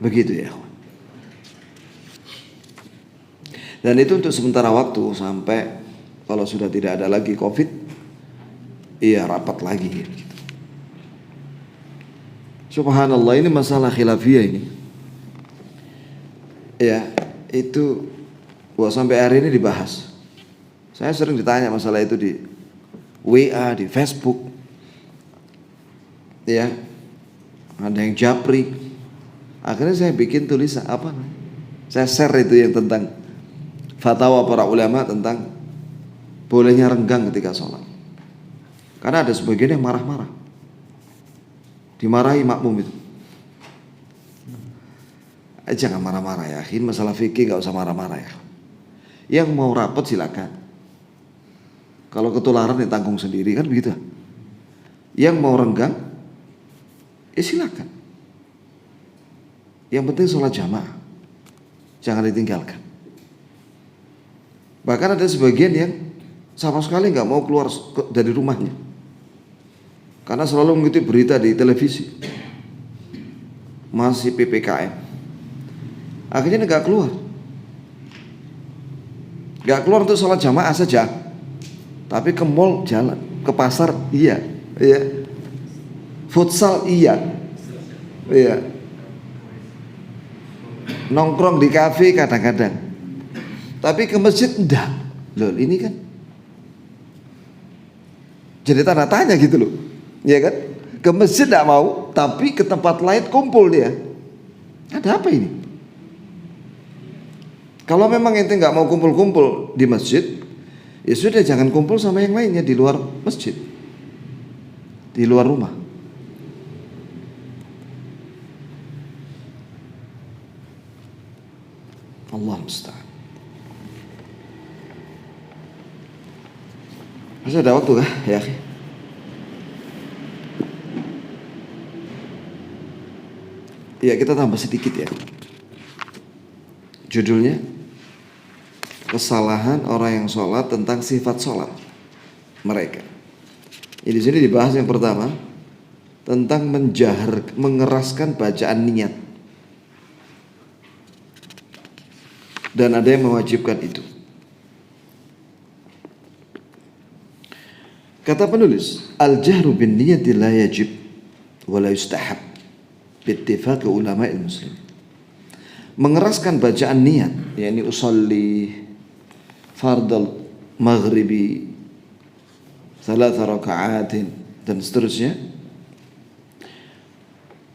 Begitu ya. Dan itu untuk sementara waktu, sampai kalau sudah tidak ada lagi COVID, iya rapat lagi gitu. Subhanallah, ini masalah khilafiyah ini. Ya, itu sampai hari ini dibahas. Saya sering ditanya masalah itu di WA, di Facebook. Ya, ada yang japri. Akhirnya saya bikin tulisan saya share itu yang tentang fatwa para ulama tentang bolehnya renggang ketika sholat. Karena ada sebagian yang marah-marah, dimarahi makmum itu. Jangan marah-marah ya, ini masalah fikih, gak usah marah-marah ya. Yang mau rapat silakan. Kalau ketularan ditanggung sendiri, kan begitu. Yang mau renggang, ya silakan. Yang penting sholat jamaah, jangan ditinggalkan. Bahkan ada sebagian yang sama sekali nggak mau keluar dari rumahnya, karena selalu mengikuti berita di televisi masih PPKM. Akhirnya nggak keluar untuk sholat jamaah saja, tapi ke mall jalan, ke pasar iya, futsal iya, nongkrong di kafe kadang-kadang, tapi ke masjid enggak. Loh, ini kan jadi tanda tanya gitu loh, ya kan? Ke masjid enggak mau, tapi ke tempat lain kumpul dia. Ada apa ini? Kalau memang ente nggak mau kumpul-kumpul di masjid, ya sudah, jangan kumpul sama yang lainnya di luar masjid, di luar rumah. Allah musta'an. Masih ada waktu kah ya? Ya kita tambah sedikit ya. Judulnya kesalahan orang yang sholat, tentang sifat sholat mereka. Di sini dibahas yang pertama tentang mengeraskan bacaan niat, dan ada yang mewajibkan itu. Kata penulis, al-jahru bin niyati la yajib wa la yustahab bittifaq ulama muslim. Mengeraskan bacaan niat, yakni usolli fardal maghribi 3 raka'atin dan seterusnya,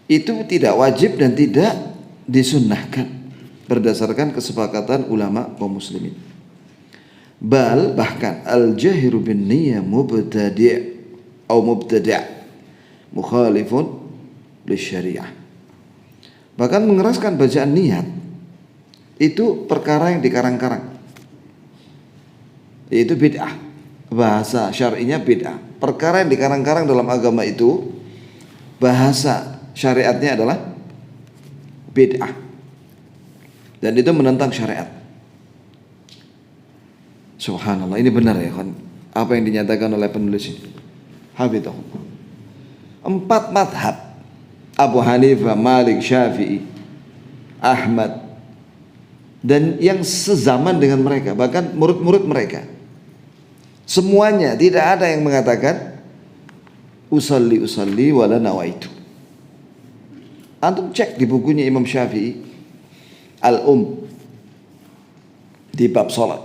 itu tidak wajib dan tidak disunnahkan berdasarkan kesepakatan ulama kaum muslimin. Bahkan al-jahiru bin niyyah mubtadi' atau mubtadi' mukhalifun lisyariah. Bahkan mengeraskan bacaan niat itu perkara yang dikarang-karang, yaitu bid'ah. Bahasa syar'inya bid'ah. Perkara yang dikarang-karang dalam agama itu, bahasa syariatnya adalah bid'ah, dan itu menentang syariat. Subhanallah, ini benar ya kan, apa yang dinyatakan oleh penulis ini. Hafidhahum. 4 madhab, Abu Hanifah, Malik, Syafi'i, Ahmad, dan yang sezaman dengan mereka, bahkan murid-murid mereka, semuanya tidak ada yang mengatakan usalli wala nawaitu. Antum cek di bukunya Imam Syafi'i, Al-Um, di bab sholat.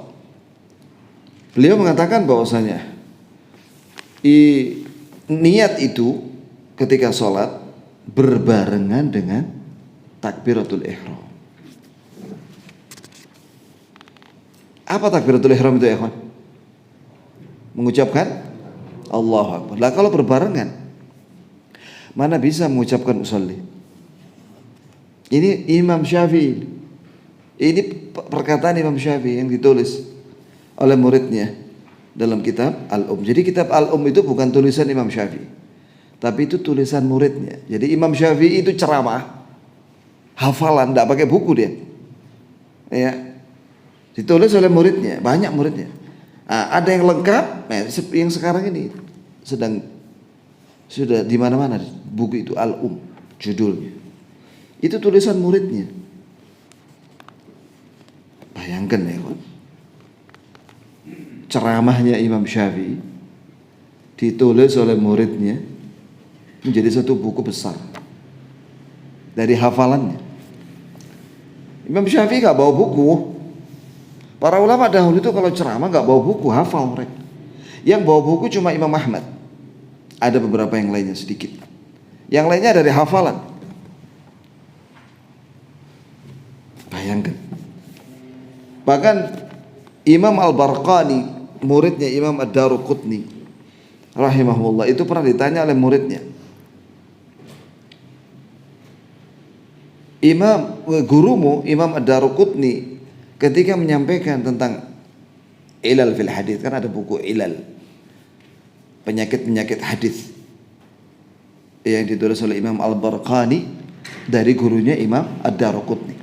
Beliau mengatakan bahwasanya niat itu ketika sholat berbarengan dengan takbiratul ihram. Apa takbiratul ihram itu ya kawan? Mengucapkan Allahu Akbar. Lah kalau berbarengan, mana bisa mengucapkan usolli? Ini Imam Syafi'i. Ini perkataan Imam Syafi'i yang ditulis oleh muridnya dalam kitab Al-Um. Jadi kitab Al-Um itu bukan tulisan Imam Syafi'i, tapi itu tulisan muridnya. Jadi Imam Syafi'i itu ceramah, hafalan, tidak pakai buku dia. Ya, ditulis oleh muridnya, banyak muridnya. Nah, ada yang lengkap, nah, yang sekarang ini sudah di mana-mana buku itu Al-Um judulnya. Itu tulisan muridnya. Bayangkan ya, kawan. Ceramahnya Imam Syafi'i ditulis oleh muridnya menjadi satu buku besar dari hafalannya. Imam Syafi'i gak bawa buku. Para ulama dahulu itu kalau ceramah gak bawa buku, hafal mereka. Yang bawa buku cuma Imam Ahmad. Ada beberapa yang lainnya sedikit. Yang lainnya dari hafalan. Bayangkan. Bahkan Imam Al-Barqani, muridnya Imam Ad-Daruqutni rahimahullah, itu pernah ditanya oleh muridnya, gurumu Imam Ad-Daruqutni ketika menyampaikan tentang ilal fil hadis, kan ada buku ilal, penyakit-penyakit hadis yang ditulis oleh Imam Al-Barqani dari gurunya Imam Ad-Daruqutni.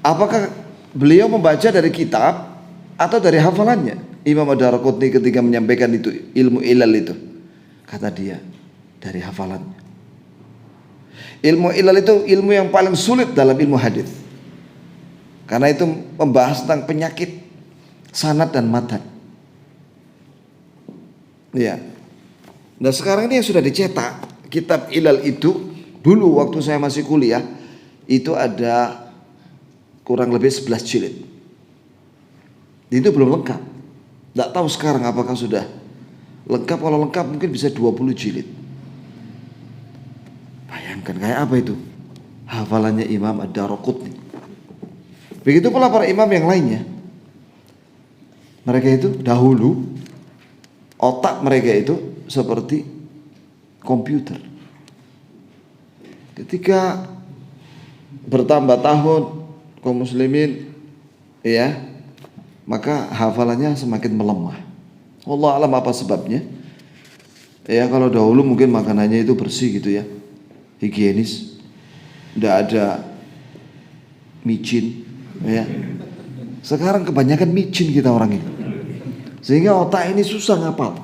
Apakah beliau membaca dari kitab atau dari hafalannya? Imam Ad-Daruqutni ketika menyampaikan itu ilmu ilal itu, kata dia dari hafalannya. Ilmu ilal itu ilmu yang paling sulit dalam ilmu hadis, karena itu membahas tentang penyakit sanad dan matan. Ya. Nah sekarang ini yang sudah dicetak kitab ilal itu, dulu waktu saya masih kuliah itu ada kurang lebih 11 jilid. Itu belum lengkap. Tidak tahu sekarang apakah sudah lengkap. Kalau lengkap mungkin bisa 20 jilid. Bayangkan kayak apa itu hafalannya Imam Ad-Daruqutni. Begitu pula para imam yang lainnya. Mereka itu dahulu otak mereka itu seperti komputer. Ketika bertambah tahun kaum muslimin, ya, maka hafalannya semakin melemah. Allah alam apa sebabnya? Ya kalau dahulu mungkin makanannya itu bersih gitu ya, higienis, tidak ada micin, ya. Sekarang kebanyakan micin kita orang ini, sehingga otak ini susah ngapal,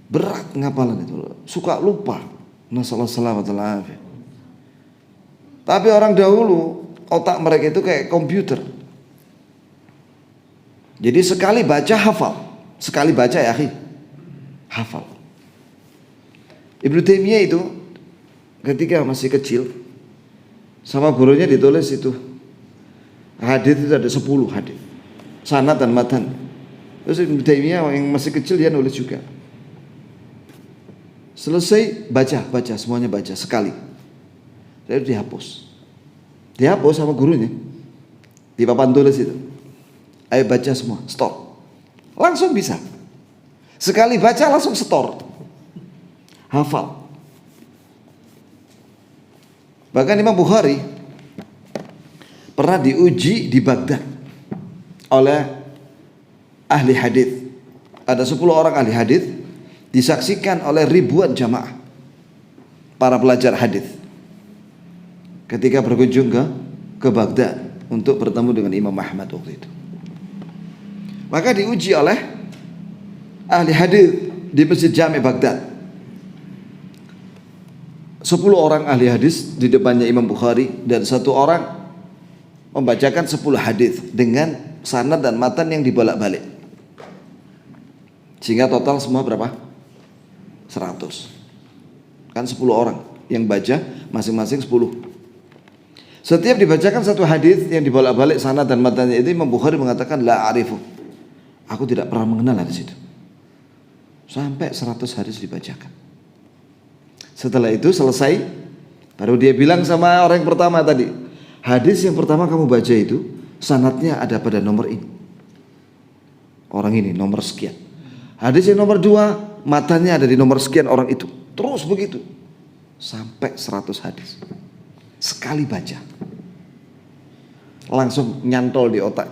berat ngapalan itu, suka lupa. Nasallahu alaihi wasallam. Tapi orang dahulu otak mereka itu kayak komputer. Jadi sekali baca hafal, sekali baca ya akhi, hafal. Ibnu Taimiyah itu ketika masih kecil sama gurunya ditulis itu hadis itu ada 10 hadis, sanad dan matan. Terus Ibnu Taimiyah yang masih kecil dia nulis juga. Selesai baca semuanya baca sekali. Lalu dihapus sama gurunya di papan tulis itu. Ayo baca semua, stop. Langsung bisa. Sekali baca langsung setor. Hafal. Bahkan Imam Bukhari pernah diuji di Baghdad oleh ahli hadis. Ada 10 orang ahli hadis, disaksikan oleh ribuan jamaah para pelajar hadis ketika berkunjung ke Baghdad untuk bertemu dengan Imam Ahmad waktu itu. Maka diuji oleh ahli hadis di Masjid Jami Baghdad. 10 orang ahli hadis di depannya Imam Bukhari, dan 1 orang membacakan 10 hadis dengan sanad dan matan yang dibolak-balik. Sehingga total semua berapa? 100. Kan 10 orang yang baca masing-masing 10. Setiap dibacakan satu hadis yang dibolak-balik sanad dan matanya itu, Imam Bukhari mengatakan la arifu. Aku tidak pernah mengenal hadis itu. Sampai 100 hadis dibacakan. Setelah itu selesai, baru dia bilang sama orang yang pertama tadi, hadis yang pertama kamu baca itu sanadnya ada pada nomor ini. Orang ini nomor sekian. Hadis yang nomor 2 matanya ada di nomor sekian orang itu. Terus begitu sampai 100 hadis. Sekali baca langsung nyantol di otak.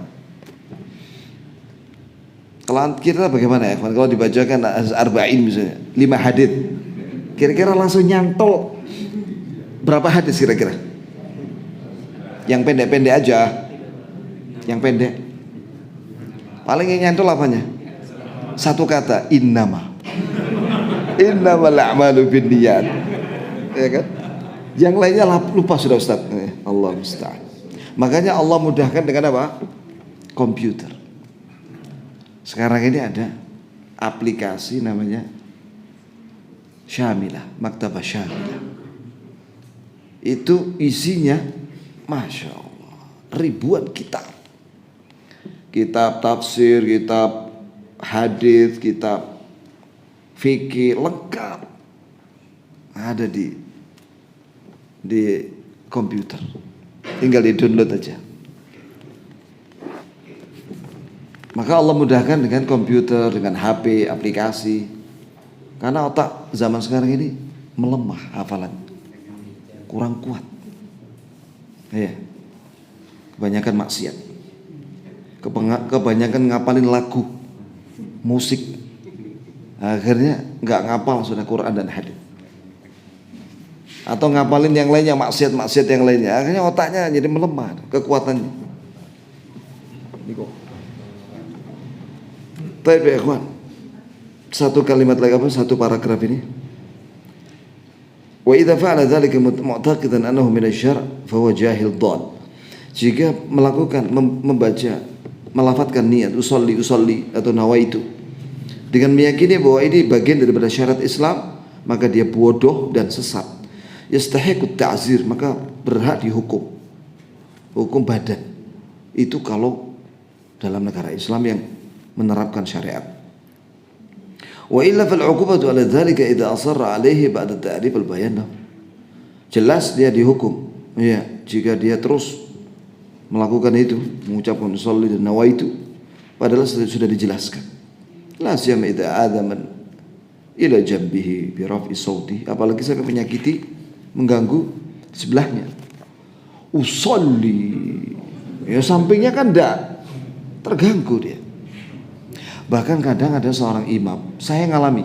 Kalau kita bagaimana ya? Kalau dibacakan arba'in misalnya 5 hadis, kira-kira langsung nyantol berapa hadis kira-kira? Yang pendek-pendek aja. Yang pendek. Paling yang nyantol apanya? Satu kata, innama. Innamal a'malu binniyat. Ya kan? Yang lainnya lupa sudah Ustaz. Allah musta'an. Makanya Allah mudahkan dengan apa? Komputer. Sekarang ini ada aplikasi namanya Syamilah, Maktabah Syamilah. Itu isinya Masya Allah ribuan kitab. Kitab tafsir, kitab hadis, kitab fikih, lengkap ada di komputer. Tinggal di download aja. Maka Allah mudahkan dengan komputer, dengan HP, aplikasi. Karena otak zaman sekarang ini melemah hafalan, kurang kuat. Ya, kebanyakan maksiat, kebanyakan ngapalin lagu, musik. Akhirnya nggak ngapal sudah Quran dan hadis. Atau ngapalin yang lainnya, maksiat-maksiat yang lainnya. Akhirnya otaknya jadi melemah kekuatannya. Baik ya ikhwan, satu kalimat lagi apa? Satu paragraf ini. Wa idza fa'ala dzalika mu'taqidan annahu min asy-syar' fa huwa jahil dhal. Jika melakukan membaca, melafadzkan niat usolli atau nawaitu dengan meyakini bahwa ini bagian daripada syarat Islam, maka dia bodoh dan sesat. Yastahiqut ta'zir, maka berhak dihukum. Hukum badan. Itu kalau dalam negara Islam yang menerapkan syariat. Wa illa fal 'uqubatu 'ala dzalika idza asarra 'alaihi ba'da ta'rif al-bayan. Jelas dia dihukum. Ya, jika dia terus melakukan itu, mengucapkan sholli dan nawaitu padahal sudah dijelaskan. La siyama idza adaman ila jambihi bi raf'i sauti, apalagi sampai menyakiti, mengganggu sebelahnya. Usolli, ya sampingnya kan enggak terganggu dia. Bahkan kadang ada seorang imam, saya ngalami,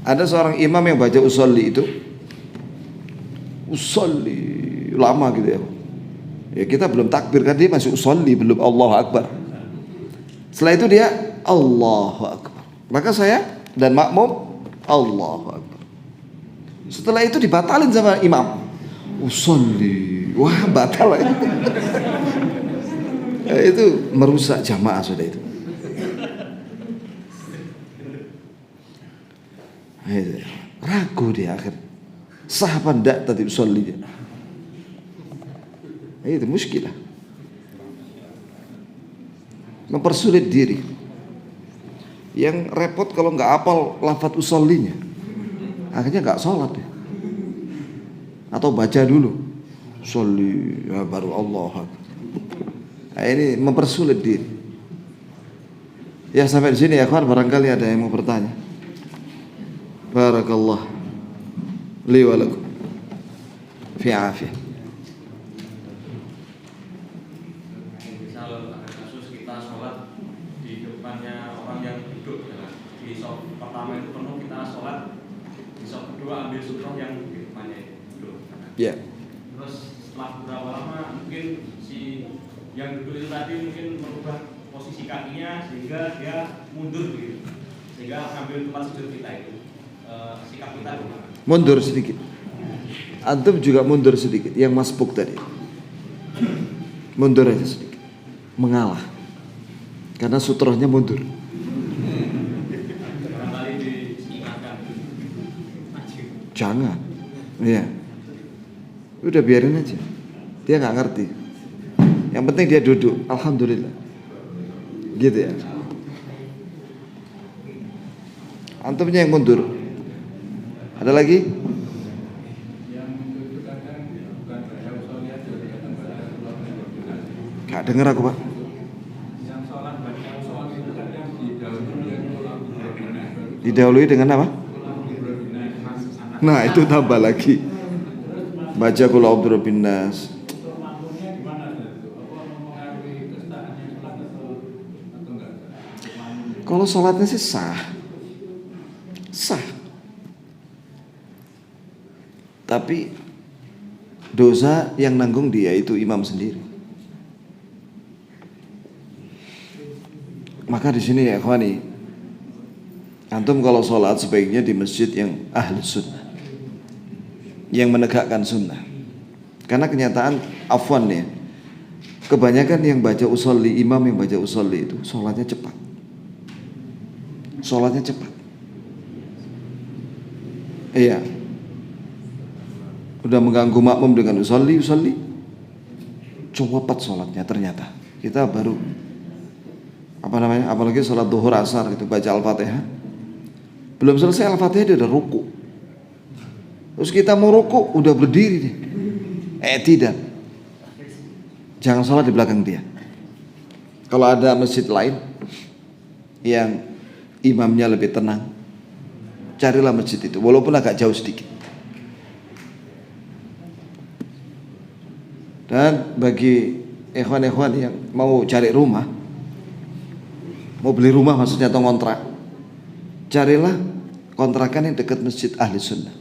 ada seorang imam yang baca usolli itu, usolli lama gitu ya. Ya kita belum takbir kan, dia masih usolli, belum Allahu Akbar. Setelah itu dia Allahu Akbar. Maka saya dan makmum Allahu Akbar. Setelah itu dibatalin sama imam. Usolli, wah batal ya. Itu merusak jamaah sudah itu. Ragu dia akhir. Sah apa enggak tadi usolli dia. Itu muskilah. Mempersulit diri. Yang repot kalau nggak hafal lafadz usollinya, akhirnya nggak sholat ya. Atau baca dulu usolli ya, baru Allah. Nah, ini mempersulit diri. Ya sampai di sini ya kawan, barangkali ada yang mau bertanya. Barakallah li wa lakum fi afiyah. Misal ada kasus kita sholat di depannya orang yang duduk, di shop pertama itu penuh, kita sholat di shop kedua ambil sutroh yang di depannya duduk. Ya. Terus setelah beberapa lama mungkin si yang duduk itu tadi mungkin merubah posisi kakinya sehingga dia mundur gitu, sehingga ngambil tempat sujud kita itu. Sikap kita gimana? Mundur sedikit. Antum juga mundur sedikit. Yang masbuk tadi mundur aja sedikit, mengalah, karena sutrohnya mundur. Barangkali diingatkan. Jangan. Iya. Udah biarin aja. Dia nggak ngerti. Yang penting dia duduk, alhamdulillah. Gitu ya. Antumnya yang mundur. Ada lagi? Gak denger aku, Pak. Didahului dengan apa? Nah, itu tambah lagi. Baca qul a'udzu birabbin nas. Kalau sholatnya sih sah. Tapi dosa yang nanggung dia itu imam sendiri. Maka di sini ya ikhwani, antum kalau sholat sebaiknya di masjid yang ahli sunnah, yang menegakkan sunnah. Karena kenyataan afwan ya, kebanyakan yang baca usolli, imam yang baca usolli itu sholatnya cepat. Iya. Udah mengganggu makmum dengan usolli, cepat sholatnya ternyata. Kita baru apalagi sholat duhur asar gitu, baca al-fatihah, belum selesai al-fatihah dia udah ruku. Terus kita mau ruku udah berdiri deh. Tidak, jangan sholat di belakang dia. Kalau ada masjid lain yang imamnya lebih tenang, carilah masjid itu walaupun agak jauh sedikit. Dan bagi ikhwan-ikhwan yang mau cari rumah, mau beli rumah maksudnya atau ngontrak, carilah kontrakan yang dekat masjid ahli sunnah.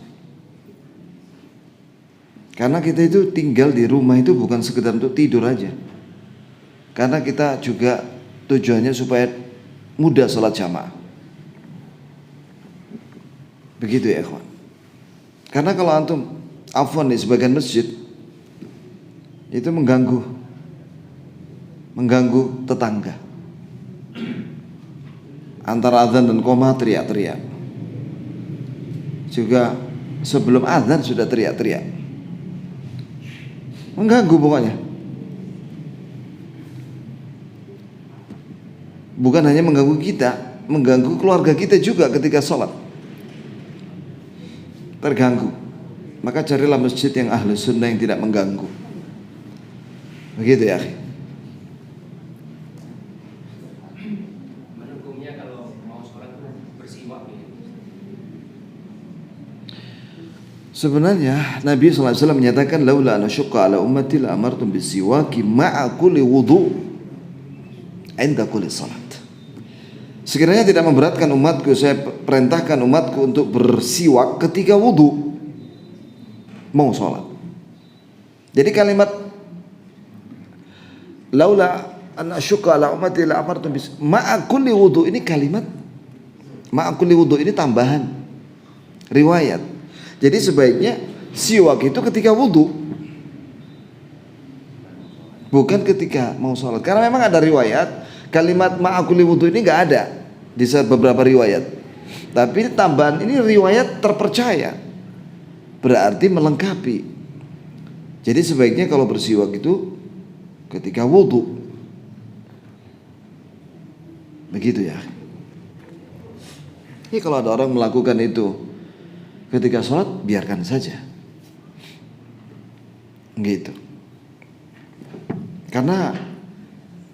Karena kita itu tinggal di rumah itu bukan sekedar untuk tidur aja. Karena kita juga tujuannya supaya mudah sholat jamaah. Begitu ya ikhwan. Karena kalau antum afwan di sebagian masjid itu mengganggu tetangga. Antara azan dan qomah teriak-teriak. Juga sebelum azan sudah teriak-teriak. Mengganggu pokoknya. Bukan hanya mengganggu kita, mengganggu keluarga kita juga ketika sholat. Terganggu. Maka carilah masjid yang ahli sunnah yang tidak mengganggu. Begitu ya akhi. Hukumnya kalau mau sholat bersiwak gitu. Sebenarnya Nabi SAW menyatakan laula an asyqa ala ummati la amartum bisiwaki ma'a kulli wudu' inda kulli salat. Sekiranya tidak memberatkan umatku, saya perintahkan umatku untuk bersiwak ketika wudu mau sholat. Jadi kalimat laula an asyqa ala ummati la amartum bis ma'a kulli wudu, ini kalimat ma'a kulli wudu ini tambahan riwayat. Jadi sebaiknya siwak itu ketika wudu, bukan ketika mau sholat. Karena memang ada riwayat kalimat ma'a kulli wudu ini nggak ada di beberapa riwayat. Tapi tambahan ini riwayat terpercaya, berarti melengkapi. Jadi sebaiknya kalau bersiwak itu ketika wudu. Begitu ya. Ini kalau ada orang melakukan itu ketika sholat, biarkan saja. Gitu. Karena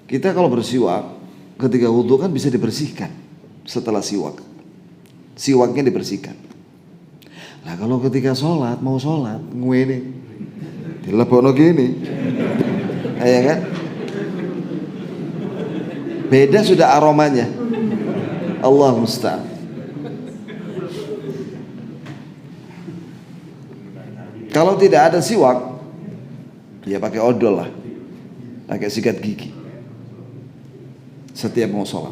kita kalau bersiwak ketika wudu kan bisa dibersihkan setelah siwak. Siwaknya dibersihkan. Nah kalau ketika sholat, mau sholat, ngene dilebono gini, ya kan? Beda sudah aromanya. Allah musta'an. Kalau tidak ada siwak, ya pakai odol lah, pakai sikat gigi setiap mau sholat.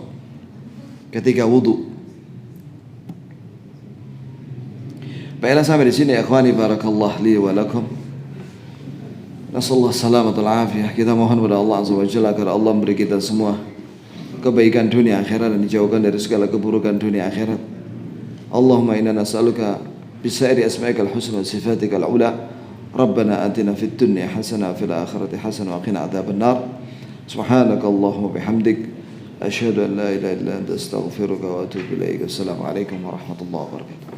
Ketika wudu. Baiklah sampai di sini ya ikhwani, barakallahu li wa lakum. Nasallahu salamatul afiyah. Kita mohon kepada Allah Azza wa Jalla agar Allah memberi kita semua kebaikan dunia akhirat dan dijauhkan dari segala keburukan dunia akhirat. Allahumma inna nas'aluka bisairi asma'ikal husna wa sifatikal ula Rabbana atina fid dunya hasanah wa fil akhirati hasanah wa qina adzabannar. Subhanakallahumma bihamdik asyhadu an la ilaha illa anta astaghfiruka wa atubu ilaik. Assalamualaikum warahmatullahi wabarakatuh.